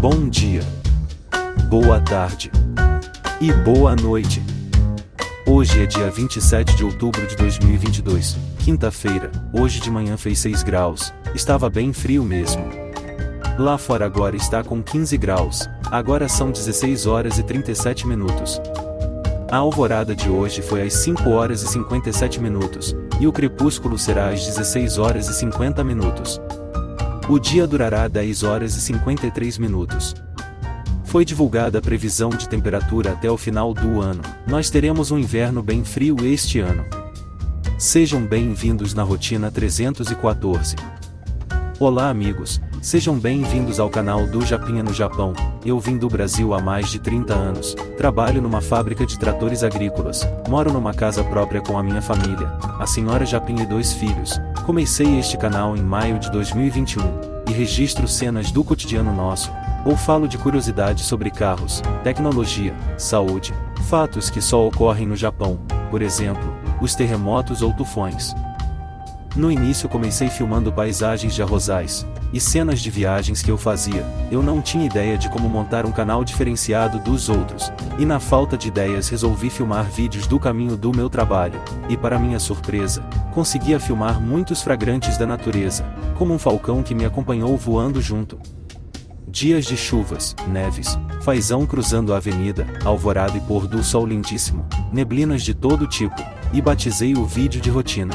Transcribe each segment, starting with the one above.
Bom dia, boa tarde e boa noite. Hoje é dia 27 de outubro de 2022, quinta-feira. Hoje de manhã fez 6 graus, estava bem frio mesmo. Lá fora agora está com 15 graus, agora são 16 horas e 37 minutos. A alvorada de hoje foi às 5 horas e 57 minutos, e o crepúsculo será às 16 horas e 50 minutos. O dia durará 10 horas e 53 minutos. Foi divulgada a previsão de temperatura até o final do ano. Nós teremos um inverno bem frio este ano. Sejam bem-vindos na Rotina 314. Olá amigos, sejam bem-vindos ao canal do Japinha no Japão. Eu vim do Brasil há mais de 30 anos, trabalho numa fábrica de tratores agrícolas, moro numa casa própria com a minha família, a senhora Japinha e 2 filhos. Comecei este canal em maio de 2021, e registro cenas do cotidiano nosso, ou falo de curiosidades sobre carros, tecnologia, saúde, fatos que só ocorrem no Japão, por exemplo, os terremotos ou tufões. No início comecei filmando paisagens de arrozais, e cenas de viagens que eu fazia. Eu não tinha ideia de como montar um canal diferenciado dos outros, e na falta de ideias resolvi filmar vídeos do caminho do meu trabalho, e para minha surpresa, conseguia filmar muitos flagrantes da natureza, como um falcão que me acompanhou voando junto. Dias de chuvas, neves, fazão cruzando a avenida, alvorada e pôr do sol lindíssimo, neblinas de todo tipo, e batizei o vídeo de rotina.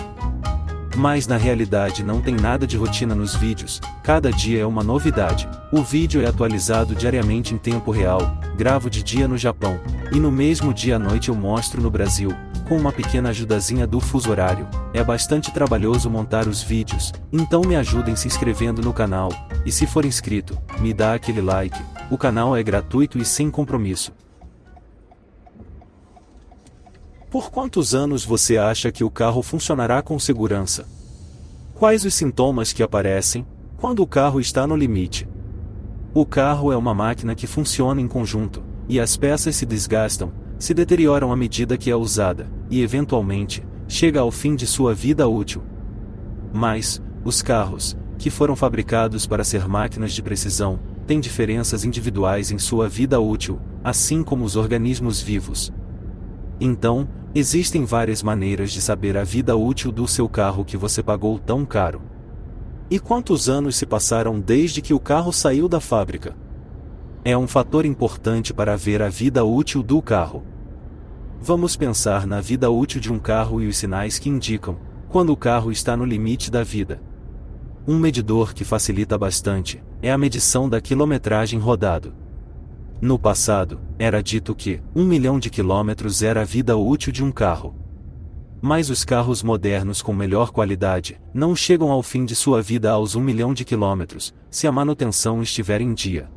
Mas na realidade não tem nada de rotina nos vídeos, cada dia é uma novidade. O vídeo é atualizado diariamente em tempo real, gravo de dia no Japão, e no mesmo dia à noite eu mostro no Brasil, com uma pequena ajudazinha do fuso horário. É bastante trabalhoso montar os vídeos, então me ajudem se inscrevendo no canal, e se for inscrito, me dá aquele like. O canal é gratuito e sem compromisso. Por quantos anos você acha que o carro funcionará com segurança? Quais os sintomas que aparecem quando o carro está no limite? O carro é uma máquina que funciona em conjunto, e as peças se desgastam, se deterioram à medida que é usada, e eventualmente, chega ao fim de sua vida útil. Mas, os carros, que foram fabricados para ser máquinas de precisão, têm diferenças individuais em sua vida útil, assim como os organismos vivos. Então, existem várias maneiras de saber a vida útil do seu carro que você pagou tão caro. E quantos anos se passaram desde que o carro saiu da fábrica? É um fator importante para ver a vida útil do carro. Vamos pensar na vida útil de um carro e os sinais que indicam quando o carro está no limite da vida. Um medidor que facilita bastante é a medição da quilometragem rodado. No passado, era dito que 1 milhão de quilômetros era a vida útil de um carro. Mas os carros modernos com melhor qualidade não chegam ao fim de sua vida aos 1 milhão de quilômetros, se a manutenção estiver em dia.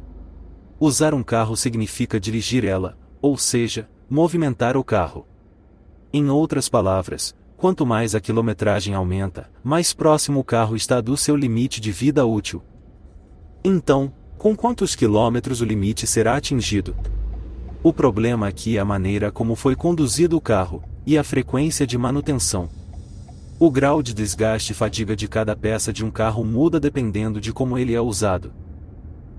Usar um carro significa dirigir ela, ou seja, movimentar o carro. Em outras palavras, quanto mais a quilometragem aumenta, mais próximo o carro está do seu limite de vida útil. Então, com quantos quilômetros o limite será atingido? O problema aqui é a maneira como foi conduzido o carro, e a frequência de manutenção. O grau de desgaste e fadiga de cada peça de um carro muda dependendo de como ele é usado.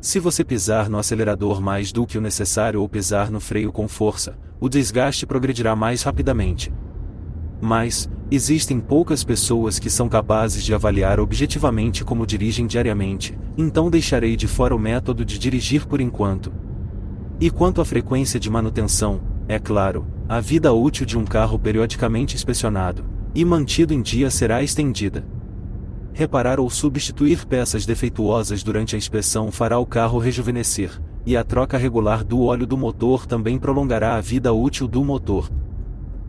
Se você pisar no acelerador mais do que o necessário ou pisar no freio com força, o desgaste progredirá mais rapidamente. Mas, existem poucas pessoas que são capazes de avaliar objetivamente como dirigem diariamente, então deixarei de fora o método de dirigir por enquanto. E quanto à frequência de manutenção, é claro, a vida útil de um carro periodicamente inspecionado e mantido em dia será estendida. Reparar ou substituir peças defeituosas durante a inspeção fará o carro rejuvenescer, e a troca regular do óleo do motor também prolongará a vida útil do motor.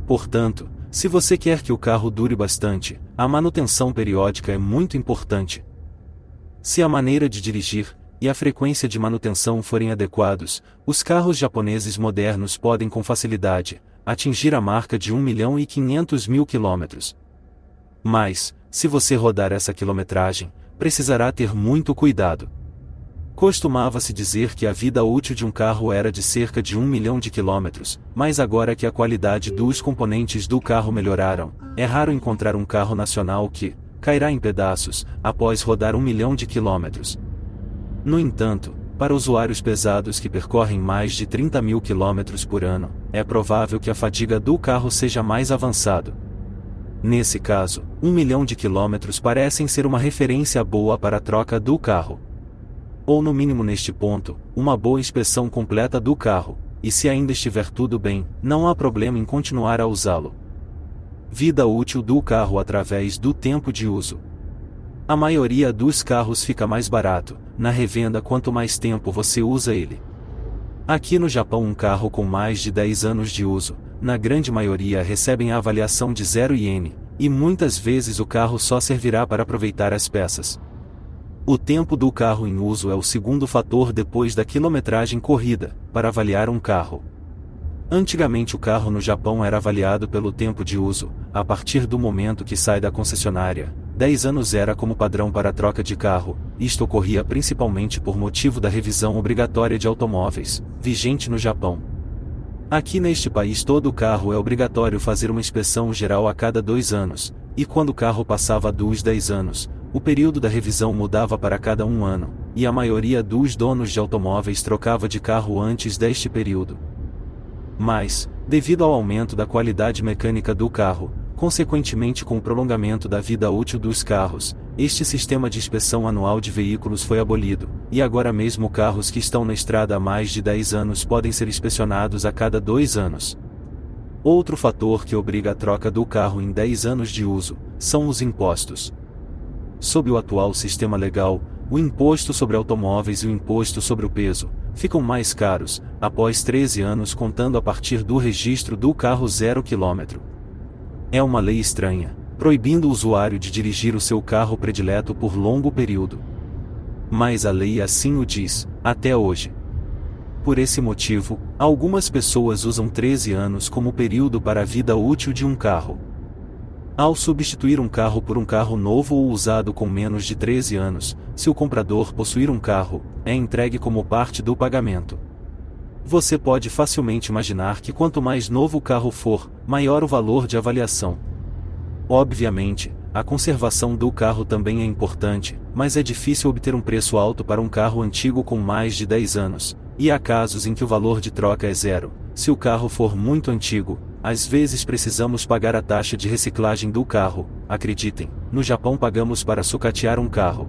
Portanto, se você quer que o carro dure bastante, a manutenção periódica é muito importante. Se a maneira de dirigir e a frequência de manutenção forem adequados, os carros japoneses modernos podem com facilidade atingir a marca de 1.500.000 quilômetros. Mas, se você rodar essa quilometragem, precisará ter muito cuidado. Costumava-se dizer que a vida útil de um carro era de cerca de 1 milhão de quilômetros, mas agora que a qualidade dos componentes do carro melhoraram, é raro encontrar um carro nacional que cairá em pedaços após rodar 1 milhão de quilômetros. No entanto, Para usuários pesados que percorrem mais de 30 mil quilômetros por ano, é provável que a fadiga do carro seja mais avançado. Nesse caso, 1 milhão de quilômetros parecem ser uma referência boa para a troca do carro. Ou no mínimo neste ponto, uma boa inspeção completa do carro, e se ainda estiver tudo bem, não há problema em continuar a usá-lo. Vida útil do carro através do tempo de uso. A maioria dos carros fica mais barato na revenda quanto mais tempo você usa ele. Aqui no Japão, um carro com mais de 10 anos de uso, na grande maioria recebem a avaliação de 0 iene, e muitas vezes o carro só servirá para aproveitar as peças. O tempo do carro em uso é o segundo fator depois da quilometragem corrida, para avaliar um carro. Antigamente o carro no Japão era avaliado pelo tempo de uso, a partir do momento que sai da concessionária. 10 anos era como padrão para a troca de carro. Isto ocorria principalmente por motivo da revisão obrigatória de automóveis, vigente no Japão. Aqui neste país todo carro é obrigatório fazer uma inspeção geral a cada 2 anos, e quando o carro passava dos 10 anos, o período da revisão mudava para cada 1 ano, e a maioria dos donos de automóveis trocava de carro antes deste período. Mas, devido ao aumento da qualidade mecânica do carro, consequentemente com o prolongamento da vida útil dos carros, este sistema de inspeção anual de veículos foi abolido, e agora mesmo carros que estão na estrada há mais de 10 anos podem ser inspecionados a cada 2 anos. Outro fator que obriga a troca do carro em 10 anos de uso, são os impostos. Sob o atual sistema legal, o imposto sobre automóveis e o imposto sobre o peso ficam mais caros, após 13 anos contando a partir do registro do carro 0 km. É uma lei estranha, proibindo o usuário de dirigir o seu carro predileto por longo período. Mas a lei assim o diz, até hoje. Por esse motivo, algumas pessoas usam 13 anos como período para a vida útil de um carro. Ao substituir um carro por um carro novo ou usado com menos de 13 anos, se o comprador possuir um carro, é entregue como parte do pagamento. Você pode facilmente imaginar que quanto mais novo o carro for, maior o valor de avaliação. Obviamente, a conservação do carro também é importante, mas é difícil obter um preço alto para um carro antigo com mais de 10 anos, e há casos em que o valor de troca é 0. Se o carro for muito antigo, às vezes precisamos pagar a taxa de reciclagem do carro. Acreditem, no Japão pagamos para sucatear um carro.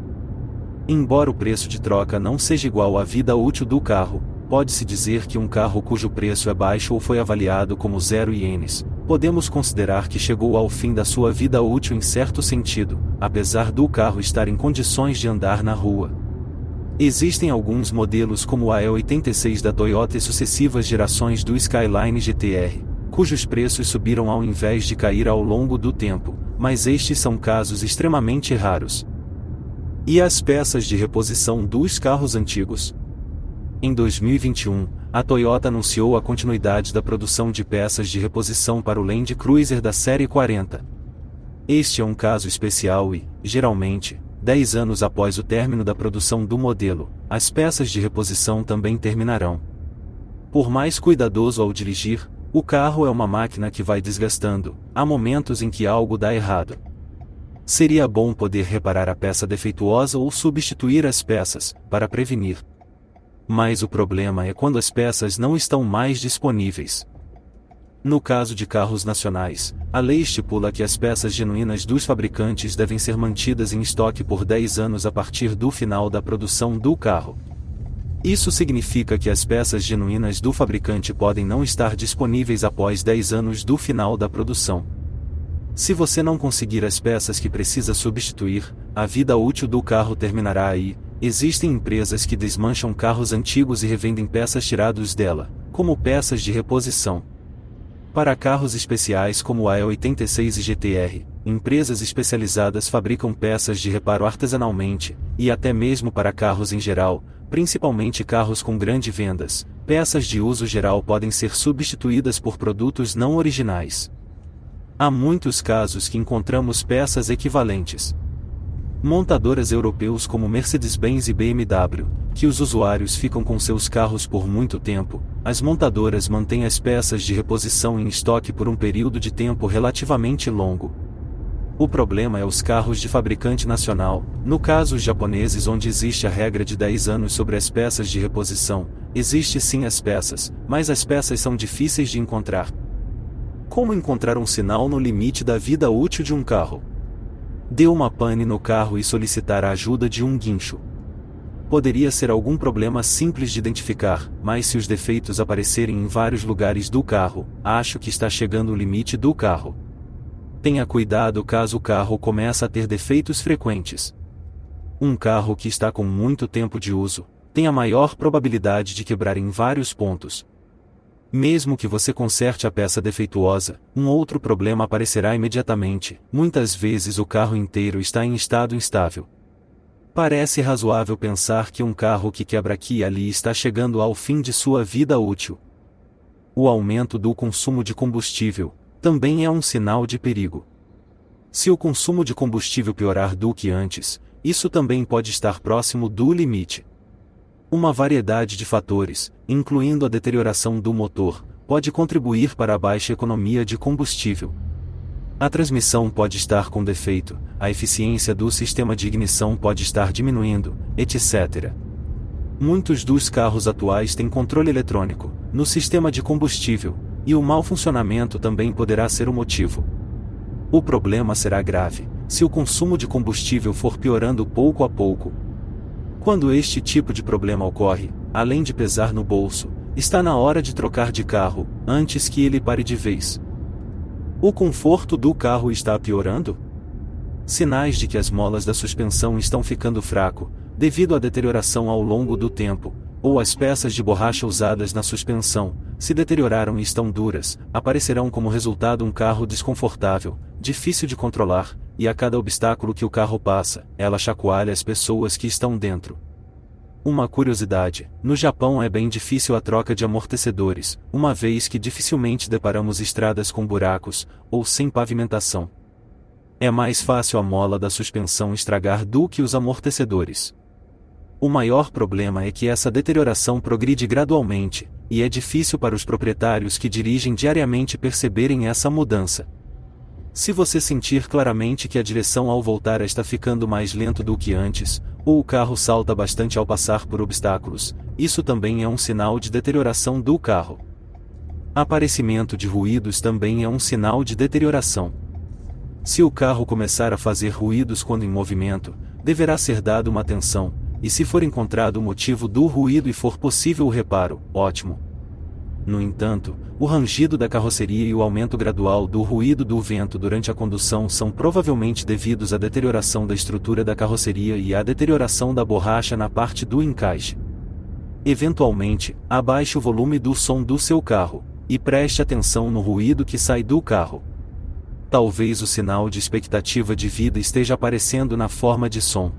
Embora o preço de troca não seja igual à vida útil do carro, pode-se dizer que um carro cujo preço é baixo ou foi avaliado como 0 ienes, podemos considerar que chegou ao fim da sua vida útil em certo sentido, apesar do carro estar em condições de andar na rua. Existem alguns modelos como a E86 da Toyota e sucessivas gerações do Skyline GT-R, cujos preços subiram ao invés de cair ao longo do tempo, mas estes são casos extremamente raros. E as peças de reposição dos carros antigos? Em 2021, a Toyota anunciou a continuidade da produção de peças de reposição para o Land Cruiser da série 40. Este é um caso especial e, geralmente, 10 anos após o término da produção do modelo, as peças de reposição também terminarão. Por mais cuidadoso ao dirigir, o carro é uma máquina que vai desgastando, há momentos em que algo dá errado. Seria bom poder reparar a peça defeituosa ou substituir as peças, para prevenir. Mas o problema é quando as peças não estão mais disponíveis. No caso de carros nacionais, a lei estipula que as peças genuínas dos fabricantes devem ser mantidas em estoque por 10 anos a partir do final da produção do carro. Isso significa que as peças genuínas do fabricante podem não estar disponíveis após 10 anos do final da produção. Se você não conseguir as peças que precisa substituir, a vida útil do carro terminará aí. Existem empresas que desmancham carros antigos e revendem peças tiradas dela, como peças de reposição. Para carros especiais como a E86 e GT-R, empresas especializadas fabricam peças de reparo artesanalmente, e até mesmo para carros em geral, principalmente carros com grandes vendas, peças de uso geral podem ser substituídas por produtos não originais. Há muitos casos que encontramos peças equivalentes. Montadoras europeus como Mercedes-Benz e BMW, que os usuários ficam com seus carros por muito tempo, as montadoras mantêm as peças de reposição em estoque por um período de tempo relativamente longo. O problema é os carros de fabricante nacional, no caso os japoneses, onde existe a regra de 10 anos sobre as peças de reposição. Existe sim as peças, mas as peças são difíceis de encontrar. Como encontrar um sinal no limite da vida útil de um carro? Dê uma pane no carro e solicitar a ajuda de um guincho. Poderia ser algum problema simples de identificar, mas se os defeitos aparecerem em vários lugares do carro, acho que está chegando o limite do carro. Tenha cuidado caso o carro comece a ter defeitos frequentes. Um carro que está com muito tempo de uso, tem a maior probabilidade de quebrar em vários pontos. Mesmo que você conserte a peça defeituosa, um outro problema aparecerá imediatamente. Muitas vezes o carro inteiro está em estado instável. Parece razoável pensar que um carro que quebra aqui e ali está chegando ao fim de sua vida útil. O aumento do consumo de combustível também é um sinal de perigo. Se o consumo de combustível piorar do que antes, isso também pode estar próximo do limite. Uma variedade de fatores, incluindo a deterioração do motor, pode contribuir para a baixa economia de combustível. A transmissão pode estar com defeito, a eficiência do sistema de ignição pode estar diminuindo, etc. Muitos dos carros atuais têm controle eletrônico no sistema de combustível, e o mau funcionamento também poderá ser o motivo. O problema será grave se o consumo de combustível for piorando pouco a pouco. Quando este tipo de problema ocorre, além de pesar no bolso, está na hora de trocar de carro, antes que ele pare de vez. O conforto do carro está piorando? Sinais de que as molas da suspensão estão ficando fraco, devido à deterioração ao longo do tempo, ou as peças de borracha usadas na suspensão, se deterioraram e estão duras, aparecerão como resultado um carro desconfortável, difícil de controlar, e a cada obstáculo que o carro passa, ela chacoalha as pessoas que estão dentro. Uma curiosidade, no Japão é bem difícil a troca de amortecedores, uma vez que dificilmente deparamos estradas com buracos, ou sem pavimentação. É mais fácil a mola da suspensão estragar do que os amortecedores. O maior problema é que essa deterioração progride gradualmente, e é difícil para os proprietários que dirigem diariamente perceberem essa mudança. Se você sentir claramente que a direção ao voltar está ficando mais lento do que antes, ou o carro salta bastante ao passar por obstáculos, isso também é um sinal de deterioração do carro. Aparecimento de ruídos também é um sinal de deterioração. Se o carro começar a fazer ruídos quando em movimento, deverá ser dado uma atenção, e se for encontrado o motivo do ruído e for possível o reparo, ótimo. No entanto, o rangido da carroceria e o aumento gradual do ruído do vento durante a condução são provavelmente devidos à deterioração da estrutura da carroceria e à deterioração da borracha na parte do encaixe. Eventualmente, abaixe o volume do som do seu carro, e preste atenção no ruído que sai do carro. Talvez o sinal de expectativa de vida esteja aparecendo na forma de som.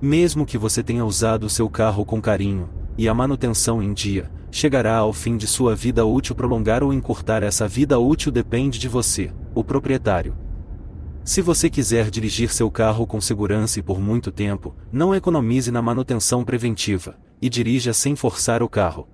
Mesmo que você tenha usado o seu carro com carinho, e a manutenção em dia, chegará ao fim de sua vida útil. Prolongar ou encurtar essa vida útil depende de você, o proprietário. Se você quiser dirigir seu carro com segurança e por muito tempo, não economize na manutenção preventiva, e dirija sem forçar o carro.